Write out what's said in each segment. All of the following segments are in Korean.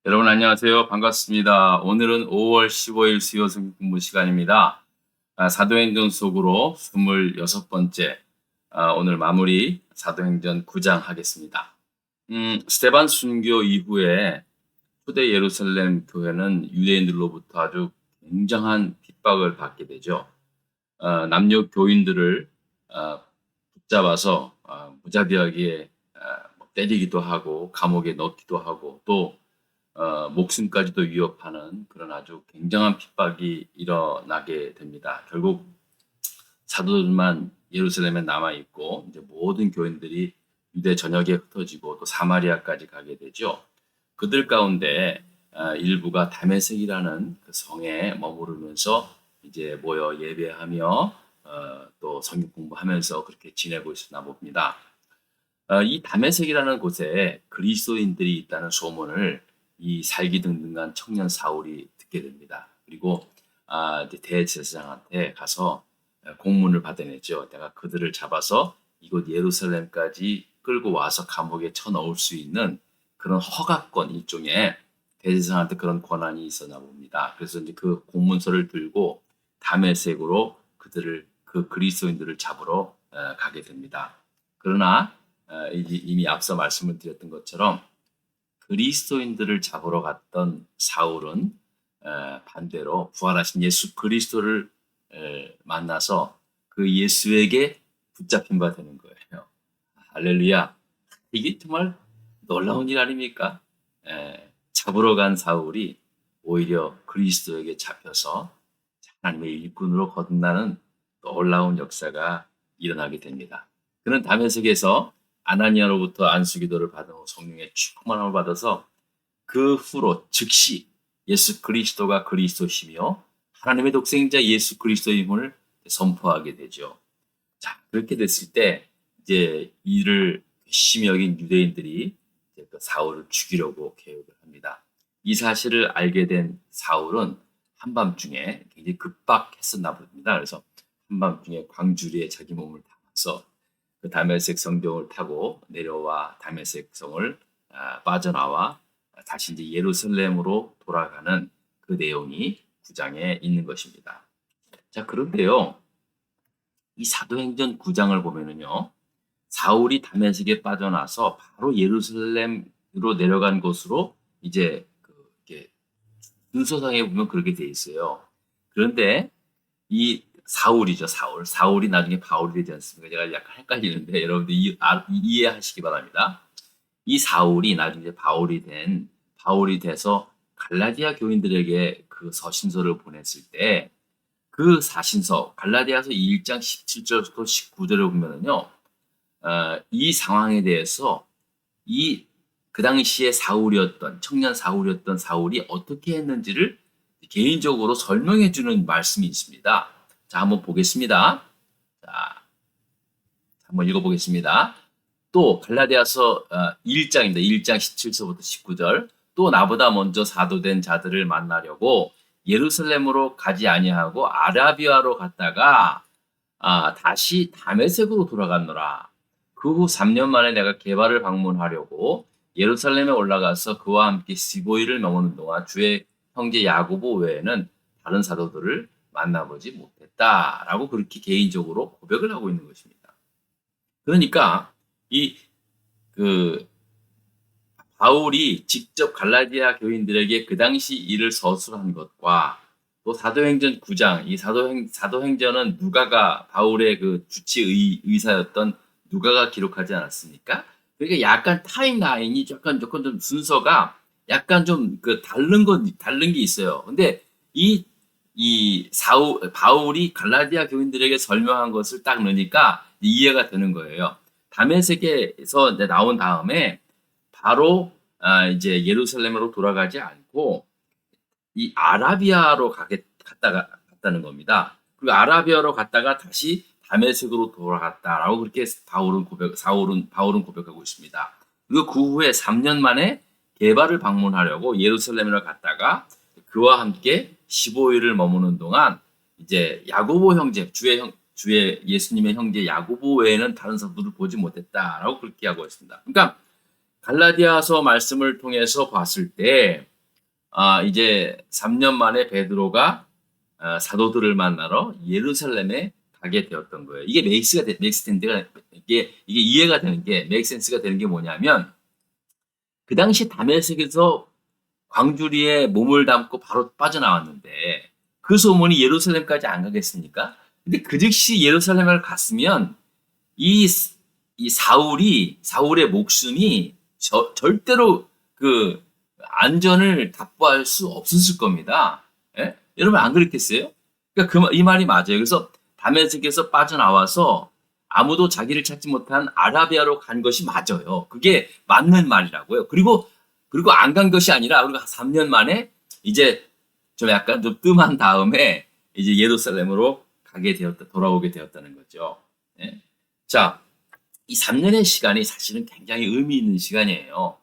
여러분 안녕하세요. 반갑습니다. 오늘은 5월 15일 수요 성경 공부 시간입니다. 사도행전 속으로 26번째 오늘 마무리 사도행전 9장 하겠습니다. 스테반 순교 이후에 초대 예루살렘 교회는 유대인들로부터 아주 굉장한 핍박을 받게 되죠. 남녀 교인들을 붙잡아서 무자비하게 때리기도 하고 감옥에 넣기도 하고 또 목숨까지도 위협하는 그런 아주 굉장한 핍박이 일어나게 됩니다. 결국 사도들만 예루살렘에 남아 있고 이제 모든 교인들이 유대 전역에 흩어지고 또 사마리아까지 가게 되죠. 그들 가운데 일부가 다메섹이라는 그 성에 머무르면서 이제 모여 예배하며 또 성경 공부하면서 그렇게 지내고 있었나 봅니다. 이 다메섹이라는 곳에 그리스도인들이 있다는 소문을 이 살기등등한 청년 사울이 듣게 됩니다. 그리고 이제 대제사장한테 가서 공문을 받아냈죠. 내가 그들을 잡아서 이곳 예루살렘까지 끌고 와서 감옥에 쳐넣을 수 있는 그런 허가권 일종의 대제사장한테 그런 권한이 있었나 봅니다. 그래서 이제 그 공문서를 들고 다메섹으로 그 그리스도인들을 잡으러 가게 됩니다. 그러나 이미 앞서 말씀을 드렸던 것처럼 그리스도인들을 잡으러 갔던 사울은 반대로 부활하신 예수 그리스도를 만나서 그 예수에게 붙잡힌 바 되는 거예요. 할렐루야. 이게 정말 놀라운 일 아닙니까? 잡으러 간 사울이 오히려 그리스도에게 잡혀서 하나님의 일꾼으로 거듭나는 놀라운 역사가 일어나게 됩니다. 그는 다메섹에서 아나니아로부터 안수기도를 받은 후 성령의 충만함을 받아서 그 후로 즉시 예수 그리스도가 그리스도시며 하나님의 독생자 예수 그리스도임을 선포하게 되죠. 자, 그렇게 됐을 때 이제 이를 심히 여긴 유대인들이 이제 그 사울을 죽이려고 계획을 합니다. 이 사실을 알게 된 사울은 한밤중에 굉장히 급박했었나 봅니다. 그래서 한밤중에 광주리에 자기 몸을 담아서 그 다메섹 성경을 타고 내려와 다메섹 성을 빠져나와 다시 이제 예루살렘으로 돌아가는 그 내용이 9장에 있는 것입니다. 자, 그런데요, 이 사도행전 9장을 보면은요, 사울이 다메섹에 빠져나서 바로 예루살렘으로 내려간 곳으로 이제 이렇게 순서상에 보면 그렇게 돼 있어요. 그런데 이 사울이죠, 사울. 사울이 나중에 바울이 되지 않습니까? 제가 약간 헷갈리는데 여러분들 이해하시기 바랍니다. 이 사울이 나중에 바울이 돼서 갈라디아 교인들에게 그 서신서를 보냈을 때 그 사신서 갈라디아서 1장 17절부터 19절을 보면은요, 이 상황에 대해서 그 당시에 청년 사울이었던 사울이 어떻게 했는지를 개인적으로 설명해 주는 말씀이 있습니다. 자, 한번 보겠습니다. 자, 한번 읽어보겠습니다. 또 갈라디아서 1장입니다. 1장 17절부터 19절. 또 나보다 먼저 사도된 자들을 만나려고 예루살렘으로 가지 아니하고 아라비아로 갔다가 다시 다메섹으로 돌아갔노라. 그 후 3년 만에 내가 게바를 방문하려고 예루살렘에 올라가서 그와 함께 15일을 머무는 동안 주의 형제 야고보 외에는 다른 사도들을 만나보지 못했다라고 그렇게 개인적으로 고백을 하고 있는 것입니다. 그러니까 그 바울이 직접 갈라디아 교인들에게 그 당시 일을 서술한 것과 또 사도행전 9장, 이 사도행전은 누가가 바울의 그 주치 의사였던 누가가 기록하지 않았습니까? 그러니까 약간 타임라인이 조금 좀 순서가 약간 좀 다른 게 있어요. 근데 바울이 갈라디아 교인들에게 설명한 것을 딱 넣으니까 이해가 되는 거예요. 다메섹에서 이제 나온 다음에 바로 이제 예루살렘으로 돌아가지 않고 이 아라비아로 갔다는 겁니다. 그리고 아라비아로 갔다가 다시 다메섹으로 돌아갔다라고 그렇게 바울은 고백하고 있습니다. 그리고 그 후에 3년 만에 게바를 방문하려고 예루살렘으로 갔다가 그와 함께 15일을 머무는 동안 이제 야고보 형제, 주의 예수님의 형제 야고보 외에는 다른 사도를 보지 못했다라고 그렇게 하고 있습니다. 그러니까 갈라디아서 말씀을 통해서 봤을 때 이제 3년 만에 베드로가 사도들을 만나러 예루살렘에 가게 되었던 거예요. 이게 맥스텐드가 이게 이해가 되는 게 맥센스가 되는 게 뭐냐면 그 당시 다메섹에서 광주리에 몸을 담고 바로 빠져나왔는데 그 소문이 예루살렘까지 안 가겠습니까? 근데 그 즉시 예루살렘을 갔으면 이, 이 사울의 목숨이 절대로 그 안전을 답보할 수 없었을 겁니다. 예? 여러분 안 그렇겠어요? 그러니까 이 말이 맞아요. 그래서 다메섹에서 빠져나와서 아무도 자기를 찾지 못한 아라비아로 간 것이 맞아요. 그게 맞는 말이라고요. 그리고 안 간 것이 아니라 우리가 3년 만에 이제 좀 약간 좀 뜸한 다음에 이제 예루살렘으로 돌아오게 되었다는 거죠. 예? 자, 이 3년의 시간이 사실은 굉장히 의미 있는 시간이에요.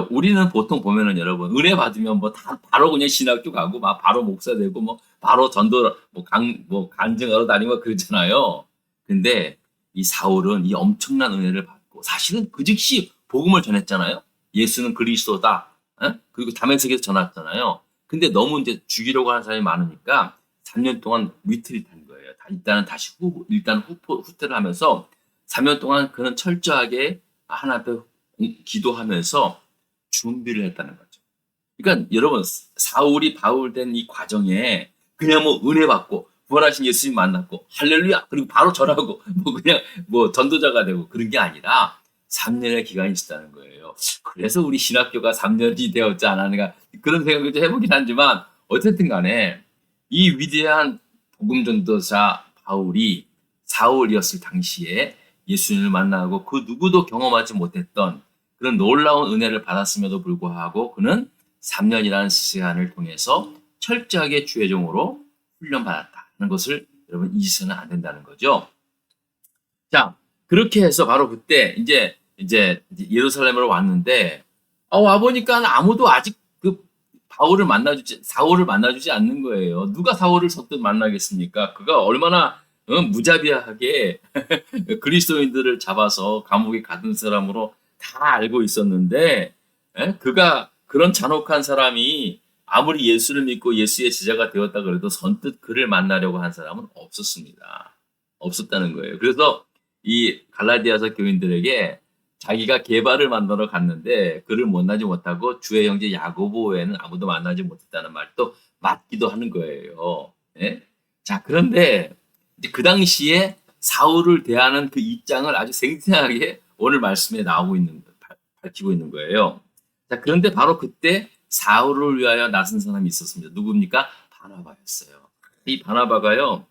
우리는 보통 보면은 여러분 은혜 받으면 뭐 다 바로 그냥 신학교 가고 막 바로 목사 되고 뭐 바로 전도 뭐 간증하러 다니고 그러잖아요. 근데 이 사울은 이 엄청난 은혜를 받고 사실은 그 즉시 복음을 전했잖아요. 예수는 그리스도다. 그리고 다메섹에서 전했잖아요. 근데 너무 이제 죽이려고 하는 사람이 많으니까 3년 동안 위트릿한 거예요. 일단은 다시 후퇴를 하면서 3년 동안 그는 철저하게 하나님 앞에 기도하면서 준비를 했다는 거죠. 그러니까 여러분 사울이 바울된 이 과정에 그냥 뭐 은혜 받고 부활하신 예수님 만났고 할렐루야 그리고 바로 절하고 뭐 그냥 뭐 전도자가 되고 그런 게 아니라 3년의 기간이 있었다는 거예요. 그래서 우리 신학교가 3년이 되었지 않았는가 그런 생각을 좀 해보긴 하지만 어쨌든 간에 이 위대한 복음 전도자 바울이 사울이었을 당시에 예수님을 만나고 그 누구도 경험하지 못했던 그런 놀라운 은혜를 받았음에도 불구하고 그는 3년이라는 시간을 통해서 철저하게 주의 종으로 훈련받았다는 것을 여러분 잊으셔서는 안 된다는 거죠. 자, 그렇게 해서 바로 그때 이제 예루살렘으로 왔는데 와 보니까 아무도 아직 그 사울을 만나주지 않는 거예요. 누가 사울을 선뜻 만나겠습니까? 그가 얼마나 무자비하게 그리스도인들을 잡아서 감옥에 가둔 사람으로 다 알고 있었는데 그가 그런 잔혹한 사람이 아무리 예수를 믿고 예수의 제자가 되었다 그래도 선뜻 그를 만나려고 한 사람은 없었습니다. 없었다는 거예요. 그래서 이 갈라디아서 교인들에게 자기가 게바를 만나러 갔는데 그를 만나지 못하고 주의 형제 야고보 외에는 아무도 만나지 못했다는 말도 맞기도 하는 거예요. 예? 자, 그런데 그 당시에 사울을 대하는 그 입장을 아주 생생하게 오늘 말씀에 밝히고 있는 거예요. 자, 그런데 바로 그때 사울을 위하여 나선 사람이 있었습니다. 누굽니까? 바나바였어요. 이 바나바가요,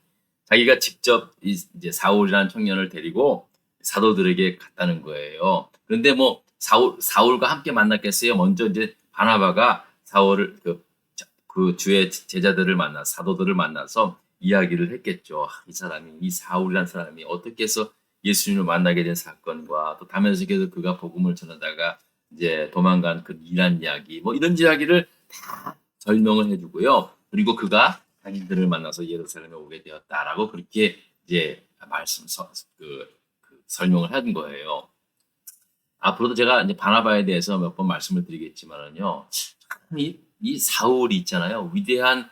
자기가 직접 이제 사울이라는 청년을 데리고 사도들에게 갔다는 거예요. 그런데 뭐 사울과 함께 만났겠어요? 먼저 이제 바나바가 사울을 그 주의 제자들을 사도들을 만나서 이야기를 했겠죠. 이 사울이라는 사람이 어떻게 해서 예수님을 만나게 된 사건과 또 다메섹에서 그가 복음을 전하다가 이제 도망간 그 일한 이야기, 뭐 이런 이야기를 다 설명을 해주고요. 그리고 그가 자기들을 만나서 예루살렘에 오게 되었다라고 그렇게 이제 설명을 한 거예요. 앞으로도 제가 이제 바나바에 대해서 몇 번 말씀을 드리겠지만은요, 이 사울이 있잖아요. 위대한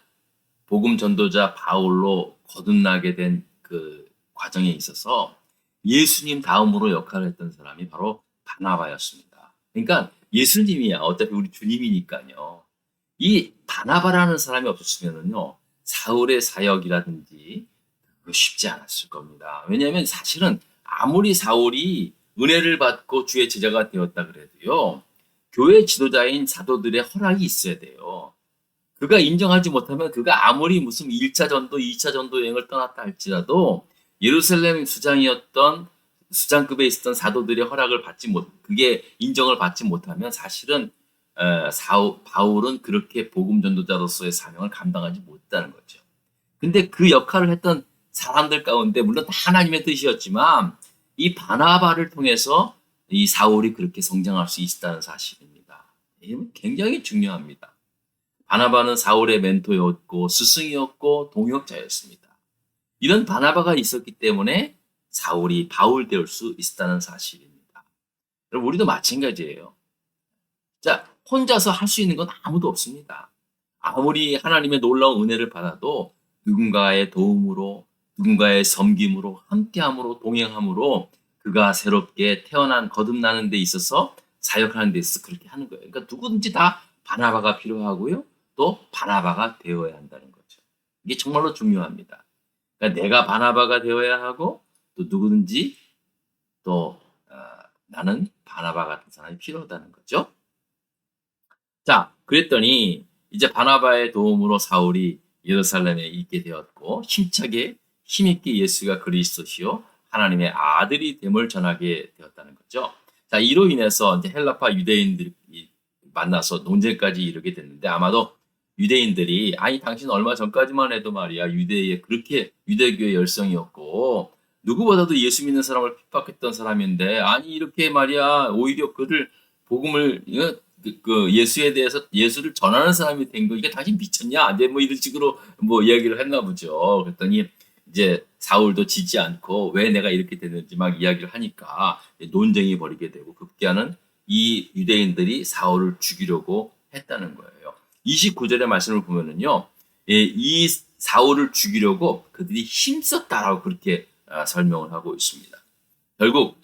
복음 전도자 바울로 거듭나게 된 그 과정에 있어서 예수님 다음으로 역할을 했던 사람이 바로 바나바였습니다. 그러니까 예수님이야. 어차피 우리 주님이니까요. 이 바나바라는 사람이 없었으면은요, 사울의 사역이라든지 쉽지 않았을 겁니다. 왜냐하면 사실은 아무리 사울이 은혜를 받고 주의 제자가 되었다 그래도요, 교회 지도자인 사도들의 허락이 있어야 돼요. 그가 인정하지 못하면 그가 아무리 무슨 1차 전도, 2차 전도 여행을 떠났다 할지라도 예루살렘 수장급에 있었던 사도들의 허락을 그게 인정을 받지 못하면 사실은 바울은 그렇게 복음 전도자로서의 사명을 감당하지 못했다는 거죠. 근데 그 역할을 했던 사람들 가운데 물론 다 하나님의 뜻이었지만 이 바나바를 통해서 이 사울이 그렇게 성장할 수 있다는 사실입니다. 이건 굉장히 중요합니다. 바나바는 사울의 멘토였고 스승이었고 동역자였습니다. 이런 바나바가 있었기 때문에 사울이 바울 되올 수 있다는 사실입니다. 여러분 우리도 마찬가지예요. 자, 혼자서 할 수 있는 건 아무도 없습니다. 아무리 하나님의 놀라운 은혜를 받아도 누군가의 도움으로, 누군가의 섬김으로, 함께함으로, 동행함으로 그가 새롭게 거듭나는 데 있어서 사역하는 데 있어서 그렇게 하는 거예요. 그러니까 누구든지 다 바나바가 필요하고요. 또 바나바가 되어야 한다는 거죠. 이게 정말로 중요합니다. 그러니까 내가 바나바가 되어야 하고 또 누구든지 또 나는 바나바 같은 사람이 필요하다는 거죠. 자, 그랬더니 이제 바나바의 도움으로 사울이 예루살렘에 있게 되었고 힘차게 힘있게 예수가 그리스도시요 하나님의 아들이 됨을 전하게 되었다는 거죠. 자, 이로 인해서 이제 헬라파 유대인들이 만나서 논쟁까지 이르게 됐는데 아마도 유대인들이 아니 당신 얼마 전까지만 해도 말이야 유대에 그렇게 유대교의 열성이었고 누구보다도 예수 믿는 사람을 핍박했던 사람인데 아니 이렇게 말이야 오히려 그를 복음을 예수에 대해서 예수를 전하는 사람이 된 거 이게 당신 미쳤냐? 이제 뭐 이런 식으로 뭐 이야기를 했나 보죠. 그랬더니 이제 사울도 지지 않고 왜 내가 이렇게 됐는지 막 이야기를 하니까 논쟁이 벌이게 되고 급기야는 이 유대인들이 사울을 죽이려고 했다는 거예요. 29절의 말씀을 보면은요, 이 사울을 죽이려고 그들이 힘썼다라고 그렇게 설명을 하고 있습니다. 결국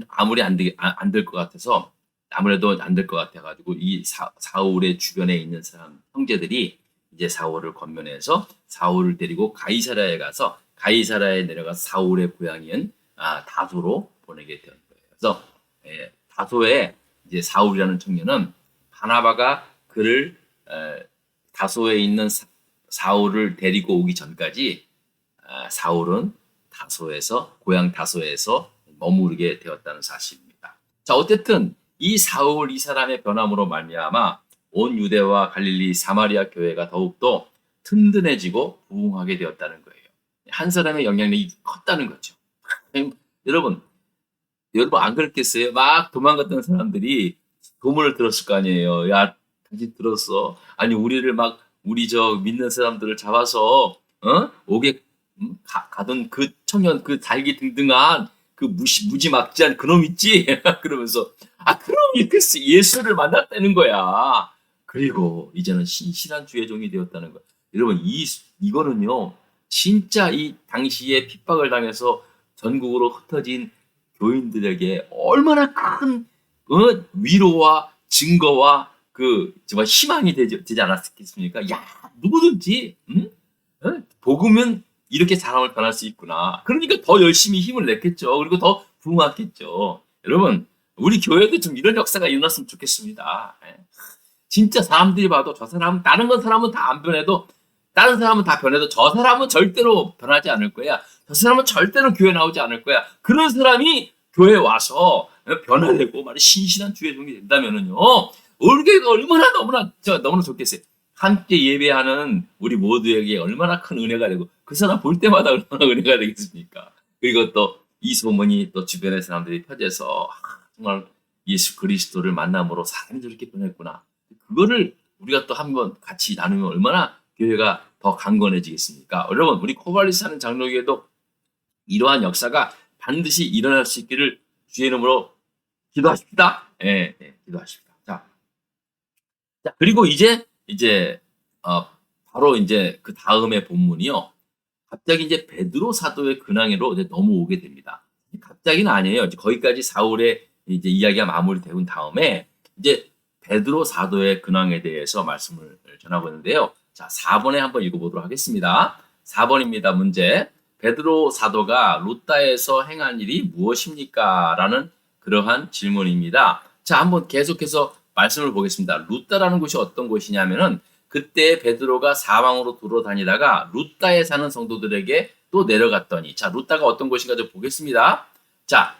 아무리 안 될 것 같아서 아무래도 안 될 것 같아가지고 이 사울의 주변에 있는 사람 형제들이 이제 사울을 권면해서 사울을 데리고 가이사랴에 가서 가이사랴에 내려가서 사울의 고향인 다소로 보내게 된 거예요. 그래서 다소에 이제 사울이라는 청년은 바나바가 그를 다소에 있는 사울을 데리고 오기 전까지 사울은 다소에서 고향 다소에서 머무르게 되었다는 사실입니다. 자, 어쨌든 이 사울 이 사람의 변함으로 말미암아 온 유대와 갈릴리 사마리아 교회가 더욱더 튼튼해지고 부흥하게 되었다는 거예요. 한 사람의 영향력이 컸다는 거죠. 여러분 안 그랬겠어요? 막 도망갔던 사람들이 소문을 들었을 거 아니에요. 야, 당신 들었어? 아니 우리를 막 우리 믿는 사람들을 잡아서 옥에 가던 그 청년 그 달기 등등한 그 무지막지한 그놈 있지? 그러면서 그럼 이렇게 예수를 만났다는 거야. 그리고 이제는 신실한 주의 종이 되었다는 거야. 여러분 이거는요 진짜 이 당시에 핍박을 당해서 전국으로 흩어진 교인들에게 얼마나 큰 위로와 증거와 정말 희망이 되지 않았겠습니까? 야 누구든지 복음은 이렇게 사람을 변할 수 있구나. 그러니까 더 열심히 힘을 냈겠죠. 그리고 더 부흥했겠죠. 여러분 우리 교회도 좀 이런 역사가 일어났으면 좋겠습니다. 진짜 사람들이 봐도 저 사람은 다른 사람은 다 안 변해도 다른 사람은 다 변해도 저 사람은 절대로 변하지 않을 거야. 저 사람은 절대로 교회 나오지 않을 거야. 그런 사람이 교회 와서 변화되고 신실한 주의 종이 된다면은요. 우리 가 얼마나 너무나 좋겠어요. 함께 예배하는 우리 모두에게 얼마나 큰 은혜가 되고 그 사람 볼 때마다 얼마나 은혜가 되겠습니까? 그리고 또 이 소문이 또 주변의 사람들이 퍼져서 정말 예수 그리스도를 만남으로 사람이 저렇게 변했구나. 그거를 우리가 또 한번 같이 나누면 얼마나 교회가 더 강건해지겠습니까? 여러분 우리 코발리스 하는 장로교회도 이러한 역사가 반드시 일어날 수 있기를 주의 이름으로 기도하십시다. 기도하십시다. 자 그리고 이제 바로 이제 그 다음의 본문이요. 갑자기 이제 베드로 사도의 근황으로 이제 넘어오게 됩니다. 갑자기는 아니에요. 이제 거기까지 사울의 이제 이야기가 마무리된 다음에 이제 베드로 사도의 근황에 대해서 말씀을 전하고 있는데요. 자, 4번에 한번 읽어보도록 하겠습니다. 4번입니다. 문제. 베드로 사도가 루다에서 행한 일이 무엇입니까? 라는 그러한 질문입니다. 자, 한번 계속해서 말씀을 보겠습니다. 루다라는 곳이 어떤 곳이냐면은 그때 베드로가 사방으로 돌아다니다가 루다에 사는 성도들에게 또 내려갔더니 자, 루다가 어떤 곳인가 좀 보겠습니다. 자,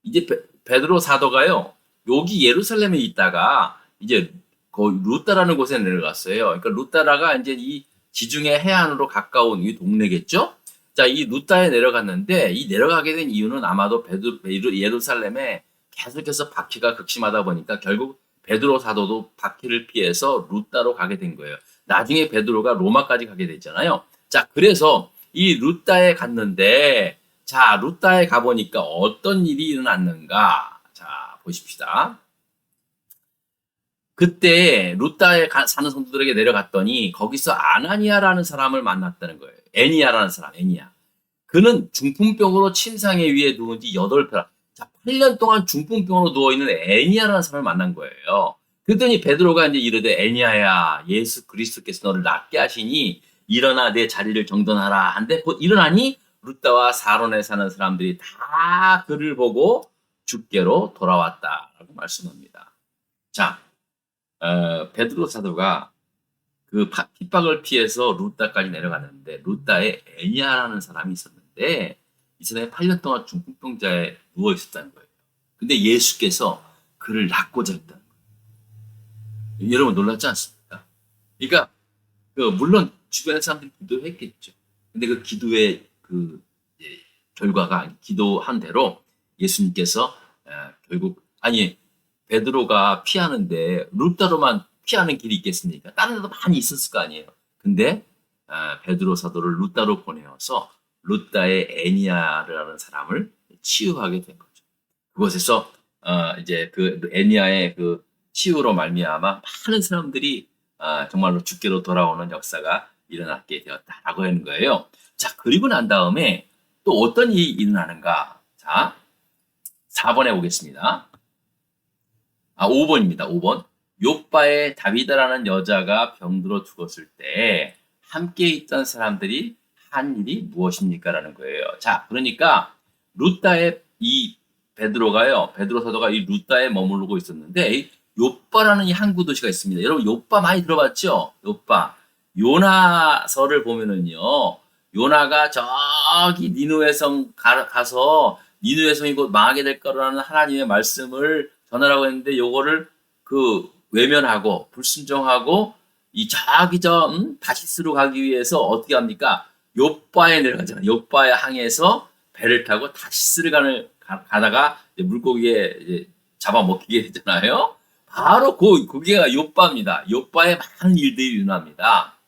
이제 베드로 사도가요. 여기 예루살렘에 있다가 이제 루다라는 곳에 내려갔어요. 그러니까 루다라가 이제 이 지중해 해안으로 가까운 이 동네겠죠? 자, 이 루다에 내려갔는데 이 내려가게 된 이유는 아마도 예루살렘에 계속해서 박해가 극심하다 보니까 결국 베드로 사도도 박해를 피해서 루다로 가게 된 거예요. 나중에 베드로가 로마까지 가게 됐잖아요. 자, 그래서 이 루다에 갔는데 자, 루다에 가보니까 어떤 일이 일어났는가? 자, 보십시다. 그때 루다에 사는 성도들에게 내려갔더니 거기서 아나니아라는 사람을 만났다는 거예요. 애니야라는 사람, 애니야. 그는 중풍병으로 침상에 위에 누운 지 8편. 자, 8년 동안 중풍병으로 누워있는 애니야라는 사람을 만난 거예요. 그랬더니 베드로가 이제 이르되 애니야야, 예수 그리스도께서 너를 낫게 하시니 일어나 내 자리를 정돈하라. 한데 곧 일어나니 루다와 사론에 사는 사람들이 다 그를 보고 주께로 돌아왔다라고 말씀합니다. 자, 베드로 사도가 그 핍박을 피해서 루다까지 내려갔는데 루다에 애니야라는 사람이 있었는데 이 사람이 8년 동안 중풍병자에 누워 있었다는 거예요. 근데 예수께서 그를 낫고자 했다는 거예요. 여러분 놀랍지 않습니까? 그러니까 물론 주변의 사람들이 기도했겠죠. 근데 그 기도의 결과가 기도한 대로 예수님께서 결국 베드로가 피하는데 루다로만 피하는 길이 있겠습니까? 다른 데도 많이 있었을 거 아니에요. 근데 베드로 사도를 루다로 보내어서 루다의 애니야라는 사람을 치유하게 된 거죠. 그곳에서 이제 그 애니야의 그 치유로 말미암아 많은 사람들이 정말로 주께로 돌아오는 역사가 일어나게 되었다라고 하는 거예요. 자, 그리고 난 다음에 또 어떤 일이 일어나는가? 자, 4번에 오겠습니다. 5번입니다. 5번. 욥바에 다비다라는 여자가 병들어 죽었을 때 함께 있던 사람들이 한 일이 무엇입니까? 라는 거예요. 자, 그러니까 루다의 이 베드로 사도가 이 루다에 머무르고 있었는데 이 욥바라는 이 항구 도시가 있습니다. 여러분 욥바 많이 들어봤죠? 욥바. 요나서를 보면은요. 요나가 저기 니누웨 성 가서 니누웨 성이 곧 망하게 될 거라는 하나님의 말씀을 전하라고 했는데 요거를 외면하고 불순종하고 이 저기 다시스로 가기 위해서 어떻게 합니까? 욥바에 내려가잖아요. 욥바의 항에서 배를 타고 다시스를 가다가 물고기에 이제 잡아먹히게 되잖아요. 바로 거기가 욥바입니다. 욥바에 많은 일들이 일어납니다.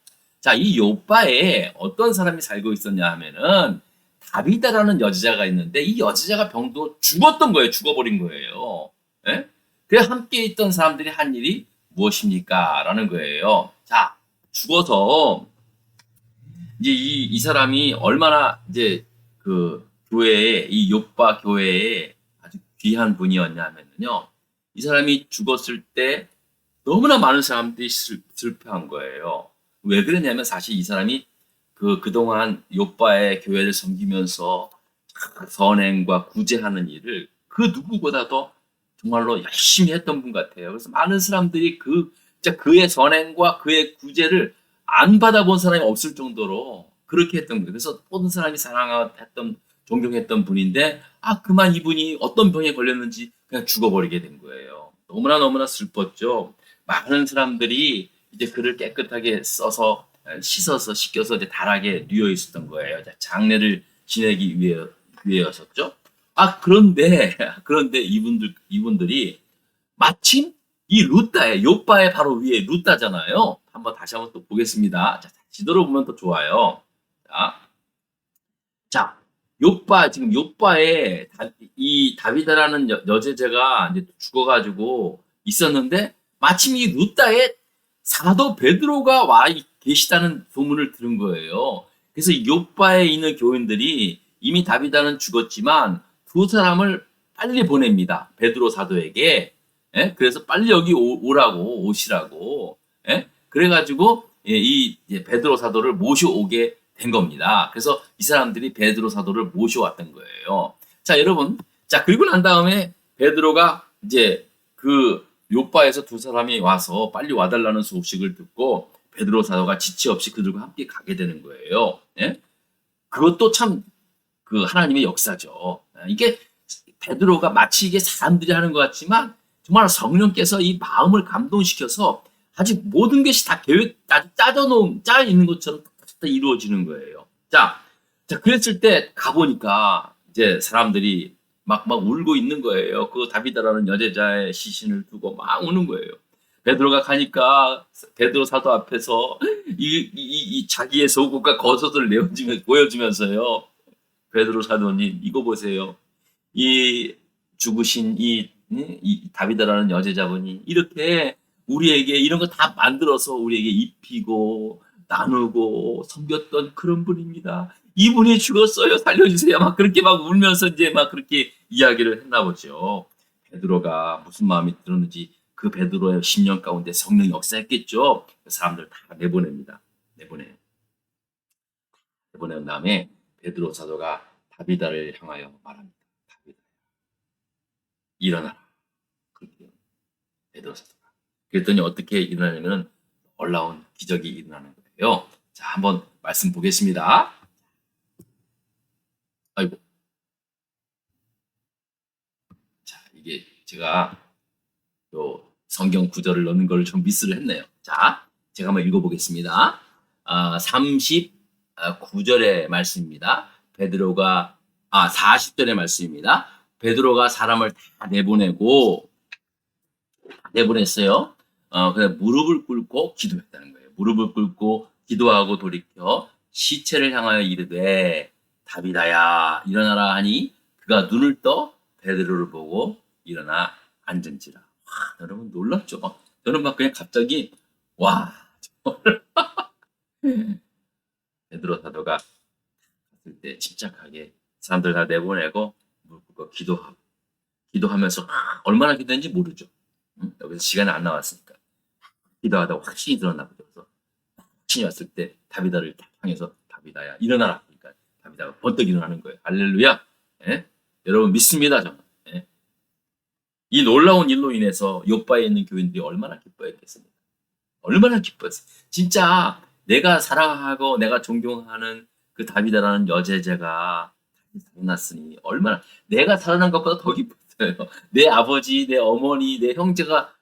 자, 이 욥바에 어떤 사람이 살고 있었냐 하면은 다비다라는 여자가 있는데 이 여자가 병도 죽었던 거예요. 죽어버린 거예요. 예? 그래 함께 있던 사람들이 한 일이 무엇입니까? 라는 거예요. 자, 죽어서 이제 이 사람이 얼마나 이제 교회에 이 욥바 교회에 아주 귀한 분이었냐면요. 이 사람이 죽었을 때 너무나 많은 사람들이 슬퍼한 거예요. 왜 그러냐면 사실 이 사람이 그동안 욥바의 교회를 섬기면서 선행과 구제하는 일을 그 누구보다도 정말로 열심히 했던 분 같아요. 그래서 많은 사람들이 진짜 그의 선행과 그의 구제를 안 받아본 사람이 없을 정도로 그렇게 했던 거예요. 그래서 모든 사람이 사랑했던, 존경했던 분인데, 그만 이분이 어떤 병에 걸렸는지 그냥 죽어버리게 된 거예요. 너무나 슬펐죠. 많은 사람들이 이제 그를 깨끗하게 씻겨서 이제 달하게 뉘어 있었던 거예요. 장례를 지내기 위해였었죠. 그런데 이분들이 마침 이 루다의 욥바의 바로 위에 루다잖아요. 다시 한번 또 보겠습니다. 자, 지도로 보면 더 좋아요. 자, 지금 욥바에 이 다비다라는 여제자가 이제 죽어가지고 있었는데 마침 이 루다에 사도 베드로가 와 계시다는 소문을 들은 거예요. 그래서 욥바에 있는 교인들이 이미 다비다는 죽었지만 두 사람을 빨리 보냅니다. 베드로 사도에게. 예? 그래서 빨리 여기 오시라고. 예? 그래가지고 이 베드로 사도를 모셔오게 된 겁니다. 그래서 이 사람들이 베드로 사도를 모셔왔던 거예요. 자, 여러분. 자, 그리고 난 다음에 베드로가 이제 욥바에서 두 사람이 와서 빨리 와달라는 소식을 듣고 베드로 사도가 지체 없이 그들과 함께 가게 되는 거예요. 예? 그것도 참 하나님의 역사죠. 이게 베드로가 마치 이게 사람들이 하는 것 같지만 정말 성령께서 이 마음을 감동시켜서 아직 모든 것이 다 짜 있는 것처럼 다 이루어지는 거예요. 자, 그랬을 때 가보니까 이제 사람들이 막 울고 있는 거예요. 다비다라는 여제자의 시신을 두고 막 우는 거예요. 베드로가 가니까 베드로 사도 앞에서 이 자기의 속옷과 겉옷을 보여주면서요. 베드로 사도님 이거 보세요. 이 죽으신 이 다비다라는 여제자분이 이렇게 우리에게 이런 거 다 만들어서 우리에게 입히고 나누고 섬겼던 그런 분입니다. 이분이 죽었어요. 살려주세요. 막 그렇게 막 울면서 이제 막 그렇게 이야기를 했나 보죠. 베드로가 무슨 마음이 들었는지 그 베드로의 심령 가운데 성령이 역사했겠죠. 그 사람들 다 내보냅니다. 내보낸 다음에 베드로 사도가 다비다를 향하여 말합니다. 다비다, 일어나라. 그렇게 베드로 사도가. 그랬더니 어떻게 일어나냐면 놀라운 기적이 일어나는 거예요. 자, 한번 말씀 보겠습니다. 아이고, 자, 이게 제가 또 성경 구절을 넣는 걸 좀 미스를 했네요. 자, 제가 한번 읽어보겠습니다. 39절의 말씀입니다. 40절의 말씀입니다. 베드로가 사람을 다 내보냈어요. 그래 무릎을 꿇고 기도했다는 거예요. 무릎을 꿇고 기도하고 돌이켜 시체를 향하여 이르되 다비다야 일어나라 하니 그가 눈을 떠 베드로를 보고 일어나 앉은지라. 와, 여러분 놀랍죠? 저는 막 그냥 갑자기 와 베드로 사도가 갔을 때 침착하게 사람들 다 내보내고 무릎 꿇고 기도하면서 얼마나 기도했는지 모르죠. 여기서 시간이 안 나왔으니까 기도하다가 확신이 들었나 보죠. 그래서 확신이 왔을 때 다비다를 딱 향해서 다비다야 일어나라. 그러니까 다비다가 번뜩 일어나는 거예요. 할렐루야. 예? 여러분 믿습니다. 저는. 예? 이 놀라운 일로 인해서 요바에 있는 교인들이 얼마나 기뻐했겠습니까? 얼마나 기뻤어요. 진짜 내가 사랑하고 내가 존경하는 그 다비다라는 여제자가 살아났으니 얼마나 내가 살아난 것보다 더 기뻤어요. 내 아버지, 내 어머니, 내 형제가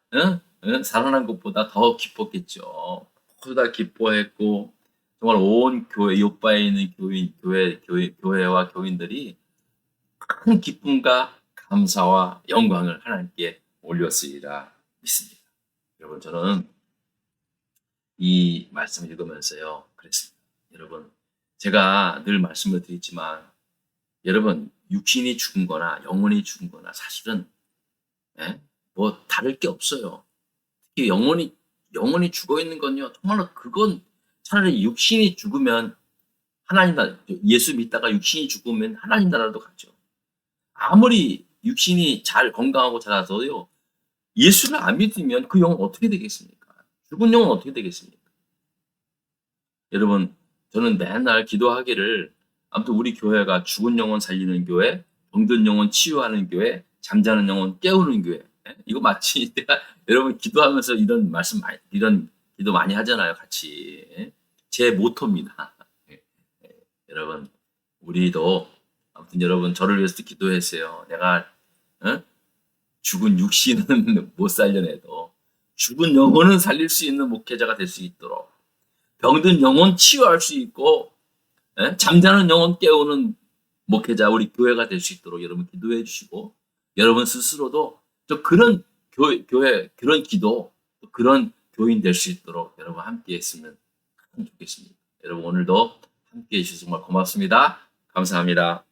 살아난 것보다 더 기뻤겠죠. 보다 기뻐했고 정말 온 교회 요바에 있는 교회와 교인들이 큰 기쁨과 감사와 영광을 하나님께 올렸으리라 믿습니다. 여러분 저는 이 말씀을 읽으면서요 그랬습니다. 여러분 제가 늘 말씀을 드리지만 여러분 육신이 죽은 거나 영혼이 죽은 거나 사실은 뭐 다를 게 없어요. 특히 영혼이 죽어 있는 건요 정말로 그건 차라리 육신이 죽으면 하나님 나라 예수 믿다가 육신이 죽으면 하나님 나라도 가죠. 아무리 육신이 잘 건강하고 자라서요 예수를 안 믿으면 그 영혼 어떻게 되겠습니까? 죽은 영혼 어떻게 되겠습니까? 여러분 저는 맨날 기도하기를 아무튼 우리 교회가 죽은 영혼 살리는 교회, 병든 영혼 치유하는 교회, 잠자는 영혼 깨우는 교회. 이거 마치 내가 여러분 기도하면서 이런 기도 많이 하잖아요, 같이. 제 모토입니다. 여러분 우리도 아무튼 여러분 저를 위해서 기도했어요. 내가 죽은 육신은 못 살려내도 죽은 영혼은 살릴 수 있는 목회자가 될 수 있도록 병든 영혼 치유할 수 있고 잠자는 영혼 깨우는 목회자 우리 교회가 될 수 있도록 여러분 기도해 주시고 여러분 스스로도 좀 그런 교회 그런 기도 그런 교인 될 수 있도록 여러분 함께 했으면 좋겠습니다. 여러분 오늘도 함께 해주셔서 정말 고맙습니다. 감사합니다.